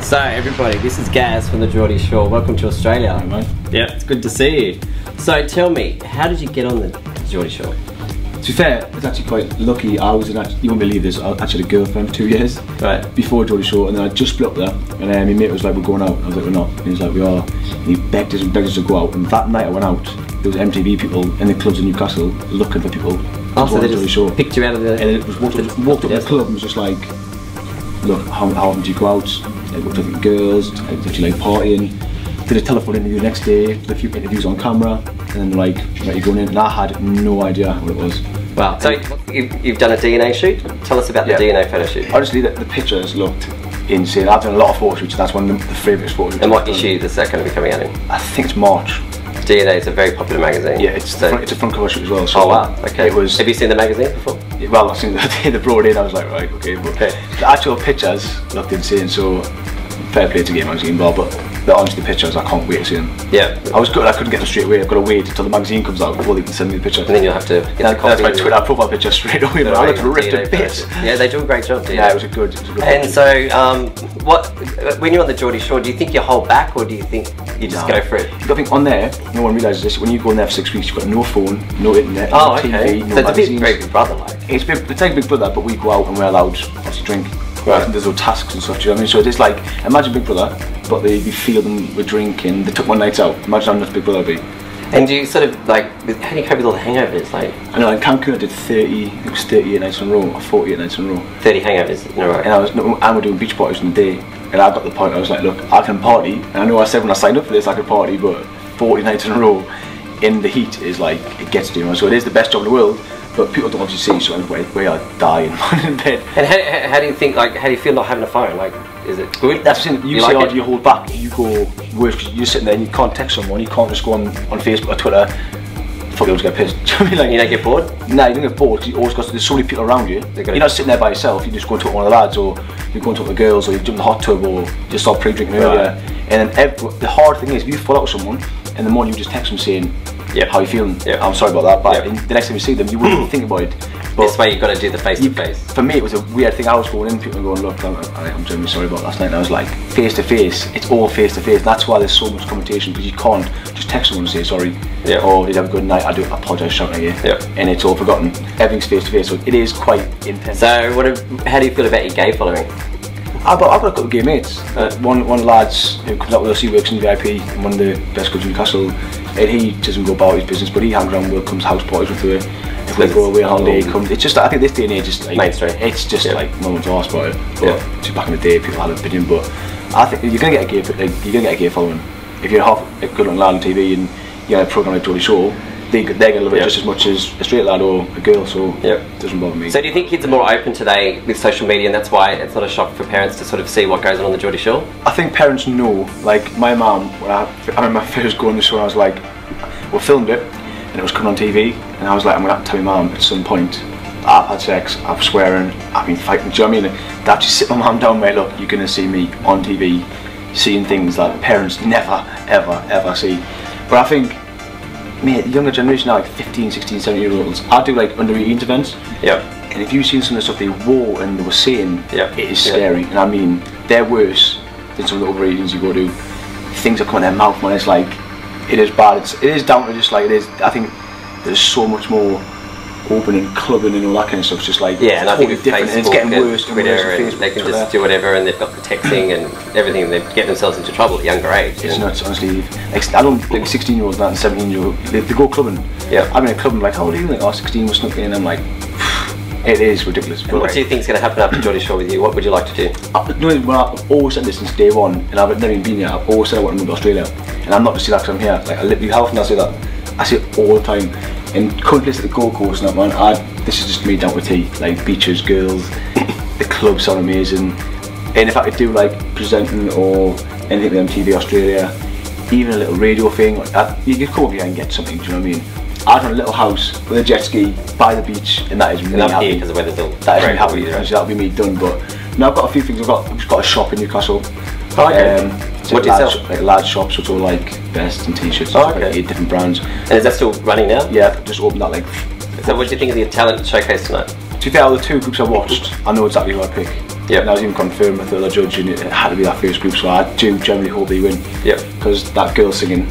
So everybody, this is Gaz from the Geordie Shore. Welcome to Australia. Hi, mate. Yeah, it's good to see you. So tell me, how did you get on the Geordie Shore? To be fair, it's actually quite lucky. You won't believe this, I actually had a girlfriend for 2 years. Right. Before Geordie Shore, and then I just split up there, and my mate was like, we're going out. I was like, we're not. And he was like, we are. And he begged us and begged us to go out, and that night I went out, there was MTV people in the clubs in Newcastle looking for people. Oh, so they just picked you out of the... And it was walked up to the club and was just like, look, how often do you go out? Like, what do you think girls? Did you like partying? Did a telephone interview the next day, did a few interviews on camera, and then like, right, you're going in, and I had no idea what it was. Wow, so you've done a DNA shoot? Tell us about the DNA photo shoot. Honestly, the pictures looked insane. I've done a lot of photo shoots, and that's one of the favourite photo shoots. And what issue is that going to be coming out in? I think it's March. DNA is a very popular magazine. Yeah, it's a front cover shoot as well. So oh wow, okay. It was, have you seen the magazine before? Yeah, well, I've seen the brought in, I was like, right, okay. But the actual pictures looked insane, so fair play to Game Magazine, but honestly, the pictures, I can't wait to see them. Yeah. I was good, I couldn't get them straight away. I've got to wait until the magazine comes out before they can send me the picture. And then you'll have to get that's my Twitter profile picture straight away, but I looked ripped to bits. Yeah, they do a great job, Yeah, it was a good And so, when you're on the Geordie Shore, do you think you hold back, or do you think you just go for it? You got to think, on there, no one realises this, when you go in there for 6 weeks, you've got no phone, no internet, no TV, no so magazines. It's a very Big Brother like. It's like Big Brother, but we go out and we're allowed to drink. Right. And there's no tasks and stuff, do you know what I mean? So it's like, imagine Big Brother, but they feel them with drinking, they took one night out. Imagine how much Big Brother would be. And do you sort of like, how do you cope with all the hangovers? Like, I know in Cancun I did 38 nights in a row, or 48 nights in a row. 30 hangovers in a row. And I was doing beach parties in the day, and I got the point, I was like, look, I can party, and I know I said when I signed up for this I could party, but 40 nights in a row in the heat is like, it gets to you. So it is the best job in the world, but people don't want to see, so we are dying in bed. And how do you think, like, how do you feel not having a phone? Like, is it good? That's the thing, you say, do you hold back? You go worse, because you're sitting there and you can't text someone, you can't just go on Facebook or Twitter, fuck, you always get pissed. You don't get bored? No, you don't get bored, because you always got, there's so many people around you. You're not sitting there by yourself, you just go and talk to one of the lads, or you go and talk to the girls, or you jump in the hot tub, or you start pre-drinking earlier. And then the hard thing is, if you fall out with someone, and the morning you just text them saying, how are you feeling? I'm sorry about that, but the next time you see them, you wouldn't think about it. But this way you've got to do the face-to-face. For me, it was a weird thing. I was going in, people going, look, I'm genuinely sorry about last night. And I was like, face-to-face, it's all face-to-face. That's why there's so much communication, because you can't just text someone and say sorry, or did you have a good night, I do apologise shouting at you, and it's all forgotten. Everything's face-to-face, so it is quite intense. So how do you feel about your gay following? I've got a couple of gay mates. One of the lads who comes out with us, he works in VIP in one of the best clubs in Newcastle, and he doesn't go about his business, but he hangs around with, comes house parties with her. If we go away on holiday, he comes. It's just, I think this day and age is like mainstream. It's just like no one's asked about it. But just back in the day, people had an opinion. But I think you're gonna get a gay following. If you're half a good looking lad on TV and you have a program like Geordie Shore, they're gonna love it just as much as a straight lad or a girl. So it doesn't bother me. So do you think kids are more open today with social media, and that's why it's not a shock for parents to sort of see what goes on the Geordie Shore? I think parents know. Like my mum, when I remember first going to the show, I was like, we filmed it, and it was coming on TV, and I was like, I'm gonna have to tell my mum at some point I've had sex, I'm swearing, I've been fighting. Do you know what I mean? To actually sit my mum down, mate, look, you're gonna see me on TV, seeing things that parents never, ever see. But I think, mate, the younger generation now, like 15, 16, 17-year-olds, I do like under 18 events. And if you've seen some of the stuff they wore and they were saying, it is scary. And I mean, they're worse than some of the other agents you go to. Things are coming out of their mouth, man. It's like, it is bad. It is down to just like it is. I think there's so much more open and clubbing and all that kind of stuff. It's just like and I think with different, and it's getting worse and Twitter, worse. and they can just do whatever, and they've got the texting and everything. They get themselves into trouble at a younger age. It's nuts, honestly. Like, I don't think 16-year-olds and 17-year-olds they go clubbing. I'm in a club and like, how old are you? Like, oh, 16 was snuck in, and I'm like, it is ridiculous. And what do you think is going to happen after Geordie Shore with you? What would you like to do? I've always said this since day one, and I've never even been here. I've always said I want to move to Australia, and I'm not just saying that because I'm here. Like, I literally, how often I say that? I say it all the time. And couldn't listen to the Gold Coast and that, man. This is just me down with tea. Like beaches, girls, the clubs sound amazing. And if I could do like presenting or anything with MTV Australia, even a little radio thing, like that, you could come over here and get something. Do you know what I mean? I'd run a little house with a jet ski by the beach, and that is me happy. Because the weather's all that is me happy. That'll be me done. But now I've got a few things. I've just got a shop in Newcastle. What do you sell? Like a large shop, so it's all like vests and t-shirts, like 8 different brands. And is that still running now? Yeah, I've just opened that like. So what do you think of the talent showcase tonight? To be fair, the 2 groups I watched, I know exactly who I pick. Yeah. And I was even confirmed with the other judge, and it had to be that first group. So I do generally hope they win. Yeah. Because that girl singing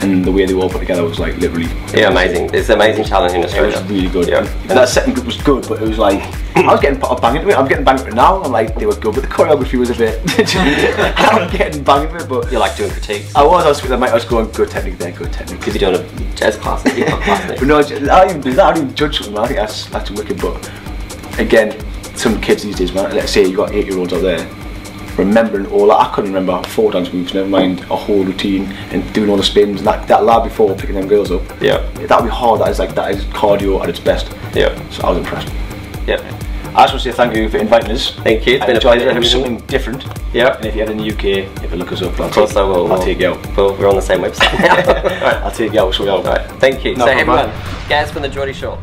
and the way they were all put together was like literally. Yeah, amazing. It's amazing talent in Australia. It was really good. Yeah. And that second group was good, but it was like I was getting banged into it. I'm getting banged into it now. I'm like, they were good, but the choreography was a bit. I'm getting banged into it, but You like doing critiques? I was going good technique there, good technique. Because you're doing a jazz class, a hip hop class. But no, I don't even do that. I don't even judge something. I think that's wicked. But again, some kids these days, man. Let's say you got 8-year-olds out there remembering all that. I couldn't remember 4 dance moves, never mind a whole routine and doing all the spins and that lab before picking them girls up. Yeah. That'd be hard. That is cardio at its best. Yeah. So I was impressed. Yeah. I just want to say thank you for inviting us. Thank you. It's I been a enjoyed pleasure. it. It was something different. Yeah. And if you're in the UK, if you look us up, Of course I will. I'll take you out. Well, we're on the same website now. Alright. I'll take you out. Show you out. Alright. Thank you. No So problem. everyone, Gaz from the Geordie Shore.